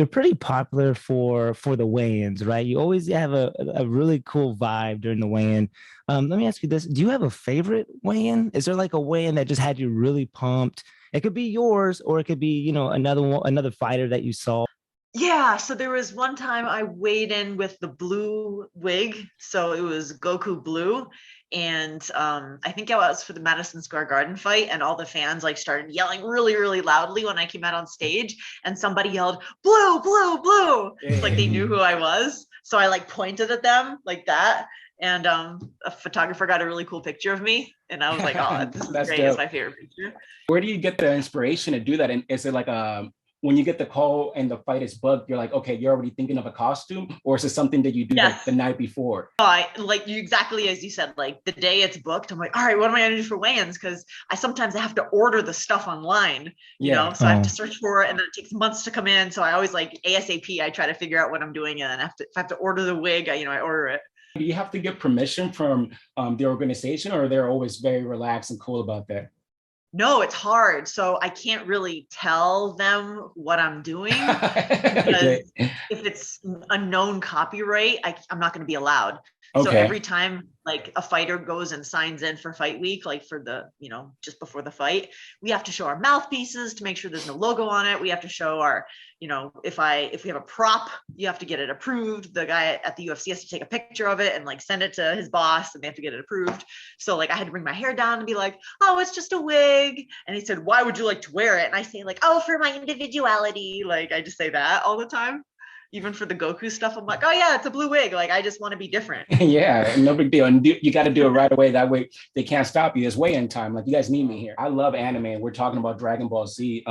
you're pretty popular for the weigh-ins, right? You always have a really cool vibe during the weigh-in. Let me ask you this: do you have a favorite weigh-in? Is there like a weigh-in that just had you really pumped? It could be yours, or it could be, another one, another fighter that you saw. Yeah, so there was one time I weighed in with the blue wig. So it was Goku blue. And I think it was for the Madison Square Garden fight. And all the fans like started yelling really, really loudly when I came out on stage. And somebody yelled, blue, blue, blue. Like they knew who I was. So I like pointed at them like that. And a photographer got a really cool picture of me. And I was like, oh, this is That's great. It's dope. my favorite picture. Where do you get the inspiration to do that? And is it like when you get the call and the fight is booked, you're like, okay, you're already thinking of a costume, or is it something that you do like the Yes. night before? I like you exactly as you said, like the day it's booked, I'm like, all right, what am I gonna do for weigh-ins? Because I sometimes have to order the stuff online, Yeah. so I have to search for it and then it takes months to come in. So I always like ASAP, I try to figure out what I'm doing, and then if I have to order the wig, I order it. Do you have to get permission from the organization, or they're always very relaxed and cool about that? No, it's hard. So I can't really tell them what I'm doing because Okay. if it's a known copyright, I'm not going to be allowed. So Okay. every time like a fighter goes and signs in for fight week, like for the, just before the fight, we have to show our mouthpieces to make sure there's no logo on it. We have to show our, if we have a prop, you have to get it approved. The guy at the UFC has to take a picture of it and like send it to his boss, and they have to get it approved. So like I had to bring my hair down and be like, oh, it's just a wig. And he said, why would you like to wear it? And I say like, oh, for my individuality. Like I just say that all the time. Even for the Goku stuff, I'm like, oh yeah, it's a blue wig. Like I just want to be different. Yeah, no big deal. And you got to do it right away. That way they can't stop you. It's weigh-in time. Like, you guys need me here. I love anime. We're talking about Dragon Ball Z.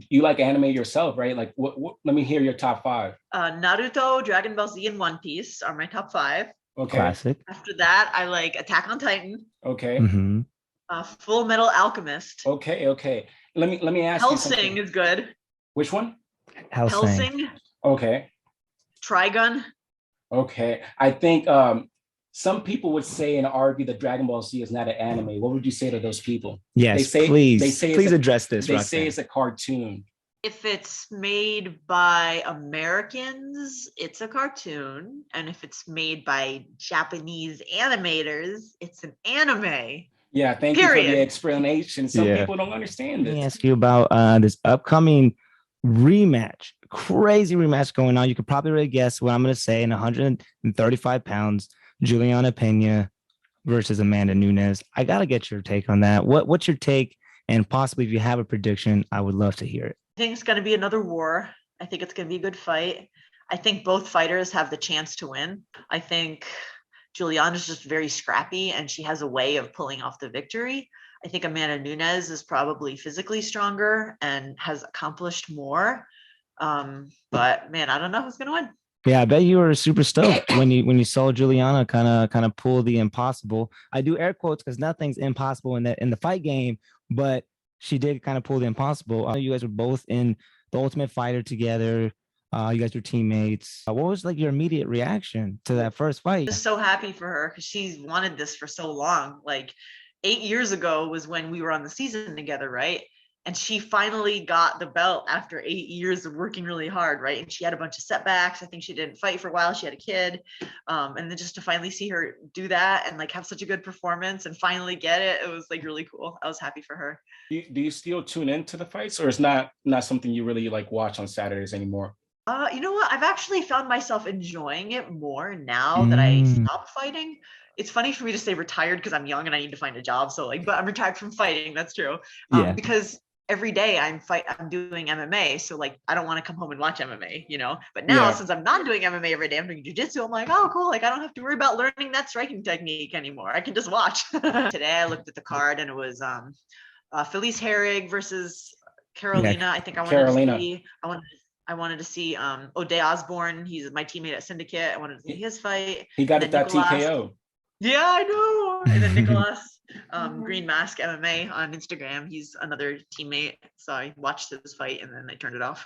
You like anime yourself, right? Like, let me hear your top five. Naruto, Dragon Ball Z, and One Piece are my top five. Okay. Classic. After that, I like Attack on Titan. Okay. Mm-hmm. Full Metal Alchemist. Okay. Okay. Let me ask you something. Hellsing is good. Which one? Hellsing. Okay. Trigun. Okay. I think some people would say and argue that Dragon Ball Z is not an anime. What would you say to those people? Yes, They say please address this. They Roxanne. say it's a cartoon. If it's made by Americans, it's a cartoon. And if it's made by Japanese animators, it's an anime. Yeah, thank you for the explanation. Some people don't understand this. Let me ask you about this upcoming rematch. Crazy rematch going on. You could probably already guess what I'm going to say. In 135 pounds, Juliana Pena versus Amanda Nunes. I got to get your take on that. What's your take? And possibly if you have a prediction, I would love to hear it. I think it's going to be another war. I think it's going to be a good fight. I think both fighters have the chance to win. I think Juliana's just very scrappy and she has a way of pulling off the victory. I think Amanda Nunes is probably physically stronger and has accomplished more. But man, I don't know who's going to win. Yeah, I bet you were super stoked when you saw Juliana kind of pull the impossible. I do air quotes because nothing's impossible in the fight game, but she did kind of pull the impossible. You guys were both in the Ultimate Fighter together. You guys were teammates. What was like your immediate reaction to that first fight? Just so happy for her because she's wanted this for so long. Like 8 years ago was when we were on the season together, right? And she finally got the belt after 8 years of working really hard, right? And she had a bunch of setbacks. I think she didn't fight for a while. She had a kid. And then just to finally see her do that and like have such a good performance and finally get it, it was like really cool. I was happy for her. Do you still tune into the fights, or is not something you really like watch on Saturdays anymore? You know what? I've actually found myself enjoying it more now that I stopped fighting. It's funny for me to say retired because I'm young and I need to find a job. So like, but I'm retired from fighting. That's true. Because every day I'm doing MMA. So like, I don't want to come home and watch MMA, but now since I'm not doing MMA every day, I'm doing jujitsu. I'm like, oh, cool. Like I don't have to worry about learning that striking technique anymore. I can just watch. Today I looked at the card and it was Felice Herrig versus Carolina. I think I wanted to see O'Day Osborne. He's my teammate at Syndicate. I wanted to see his fight. He got it that TKO. Yeah, I know. And then Nicholas, Green Mask MMA on Instagram. He's another teammate. So I watched his fight and then I turned it off.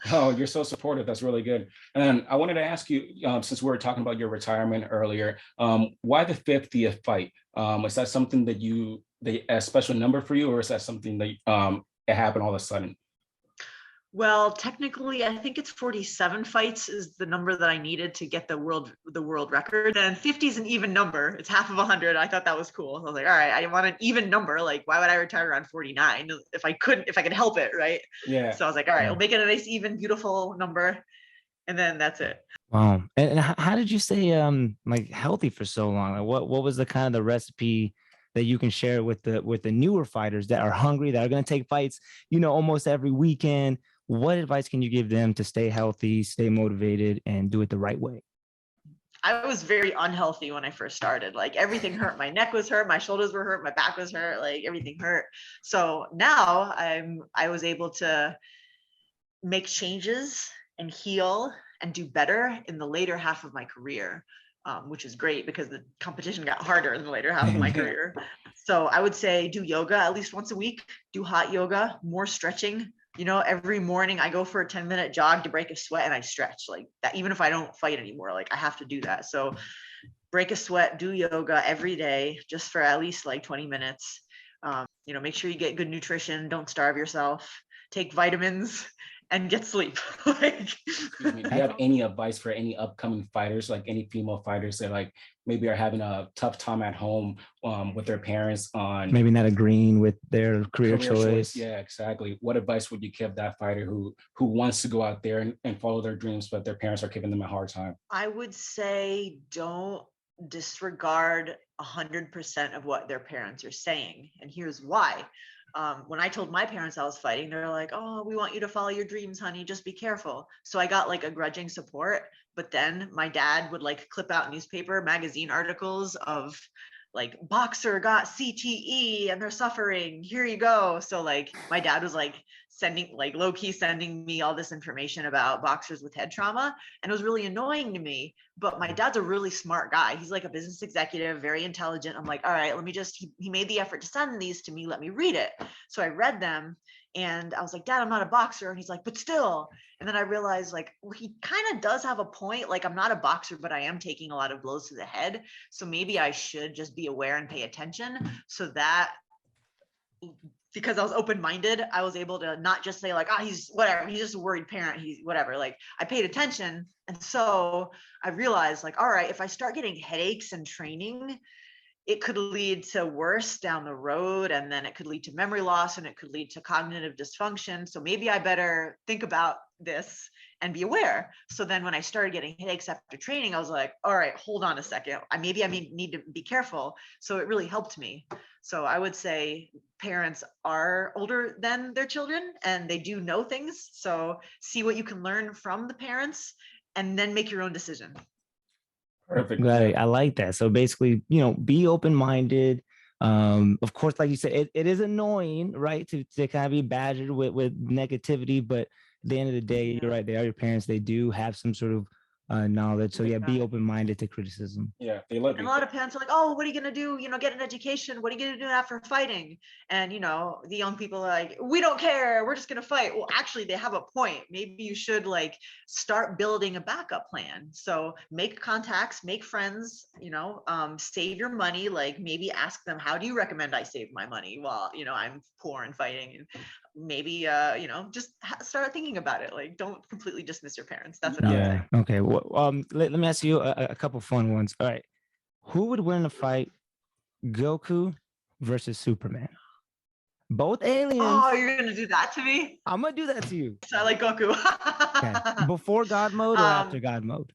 Oh, you're so supportive. That's really good. And I wanted to ask you, since we were talking about your retirement earlier, why the 50th fight? Is that something that a special number for you, or is that something that it happened all of a sudden? Well, technically, I think it's 47 fights is the number that I needed to get the world record. And 50 is an even number. It's half of 100. I thought that was cool. I was like, all right, I want an even number. Like, why would I retire around 49 if I could help it, right? Yeah. So I was like, all right, we'll make it a nice, even, beautiful number, and then that's it. Wow. And how did you stay like healthy for so long? Like what was the kind of the recipe that you can share with the newer fighters that are hungry, that are going to take fights, almost every weekend? What advice can you give them to stay healthy, stay motivated, and do it the right way? I was very unhealthy when I first started. Like, everything hurt. My neck was hurt, my shoulders were hurt, my back was hurt, like everything hurt. So now I was able to make changes and heal and do better in the later half of my career, which is great because the competition got harder in the later half of my career. So I would say do yoga at least once a week, do hot yoga, more stretching. Every morning I go for a 10-minute jog to break a sweat, and I stretch like that. Even if I don't fight anymore, like, I have to do that. So break a sweat, do yoga every day, just for at least like 20 minutes. Make sure you get good nutrition. Don't starve yourself. Take vitamins and get sleep. Excuse me, do you have any advice for any upcoming fighters, like any female fighters that like maybe are having a tough time at home with their parents on maybe not agreeing with their career choice? Yeah, exactly. What advice would you give that fighter who wants to go out there and follow their dreams, but their parents are giving them a hard time? I would say don't disregard 100% of what their parents are saying. And here's why. When I told my parents I was fighting, they're like, oh, we want you to follow your dreams, honey. Just be careful. So I got like a grudging support. But then my dad would like clip out newspaper magazine articles of like, boxer got CTE and they're suffering. Here you go. So like my dad was like low-key sending me all this information about boxers with head trauma. And it was really annoying to me. But my dad's a really smart guy. He's like a business executive, very intelligent. I'm like, all right, let me he made the effort to send these to me. Let me read it. So I read them and I was like, Dad, I'm not a boxer. And he's like, but still. And then I realized like, well, he kind of does have a point. Like, I'm not a boxer, but I am taking a lot of blows to the head. So maybe I should just be aware and pay attention, so that because I was open-minded, I was able to not just say like, he's whatever, he's just a worried parent, he's whatever. Like, I paid attention. And so I realized like, all right, if I start getting headaches and training, it could lead to worse down the road. And then it could lead to memory loss, and it could lead to cognitive dysfunction. So maybe I better think about this and be aware. So then when I started getting headaches after training, I was like, all right, hold on a second. Maybe I need to be careful. So it really helped me. So I would say parents are older than their children and they do know things. So see what you can learn from the parents and then make your own decision. Perfect. Right. I like that. So basically, be open-minded. Of course, like you said, it is annoying, right, to kind of be badgered with negativity, but at the end of the day, you're right, they are your parents. They do have some sort of knowledge. So yeah, be open-minded to criticism. Yeah, they love you. And a lot of parents are like, oh, what are you going to do? Get an education. What are you going to do after fighting? And, the young people are like, we don't care. We're just going to fight. Well, actually, they have a point. Maybe you should like start building a backup plan. So make contacts, make friends, save your money. Like, maybe ask them, how do you recommend I save my money while, I'm poor and fighting? And maybe, just start thinking about it. Like, don't completely dismiss your parents. That's what I would say. Okay. Well, let me ask you a couple fun ones. All right. Who would win a fight, Goku versus Superman? Both aliens. Oh, you're going to do that to me? I'm going to do that to you. So I like Goku. Okay. Before God mode or after God mode?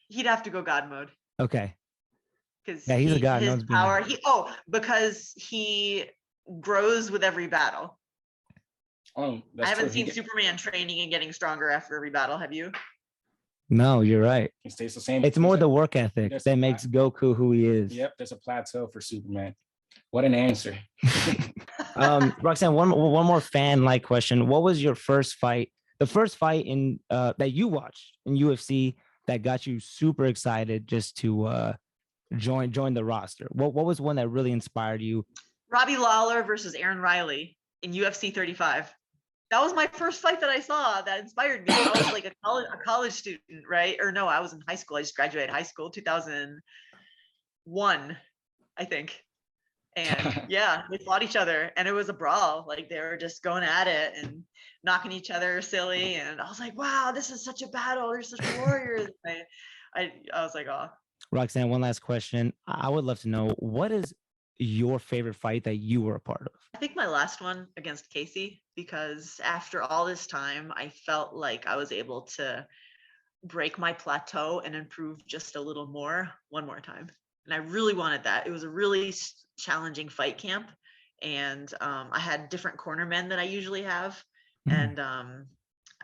He'd have to go God mode. Okay. Because he's a god. His power. Because he grows with every battle. Oh, I haven't seen Superman training and getting stronger after every battle. Have you? No, you're right. He stays the same. It's more the work ethic that makes Goku who he is. Yep, there's a plateau for Superman. What an answer. Roxanne, one more fan-like question. What was your first fight? The first fight in that you watched in UFC that got you super excited just to join the roster? What was one that really inspired you? Robbie Lawler versus Aaron Riley in UFC 35. That was my first fight that I saw that inspired me. I was like a college student, right? Or no, I was in high school. I just graduated high school, 2001, I think. And yeah, they fought each other, and it was a brawl. Like they were just going at it and knocking each other silly. And I was like, wow, this is such a battle. They're such warriors. I was like, oh. Roxanne, one last question. I would love to know, what is your favorite fight that you were a part of? I think my last one against Casey, because after all this time, I felt like I was able to break my plateau and improve just a little more one more time. And I really wanted that. It was a really challenging fight camp. And I had different cornermen that I usually have. And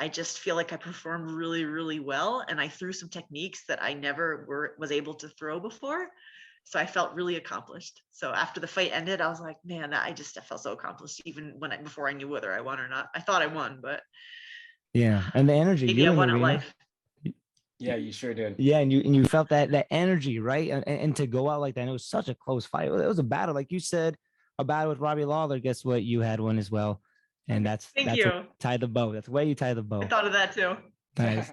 I just feel like I performed really, really well. And I threw some techniques that I never was able to throw before. So I felt really accomplished. So after the fight ended, I was like, man, I felt so accomplished, even before I knew whether I won or not. I thought I won, but yeah, and the energy maybe I won at life. Yeah, you sure did. Yeah, and you felt that energy, right? And to go out like that, and it was such a close fight. It was a battle, like you said, a battle with Robbie Lawler. Guess what? You had one as well, and that's you. tie the bow. That's where you tie the bow. I thought of that too. Nice.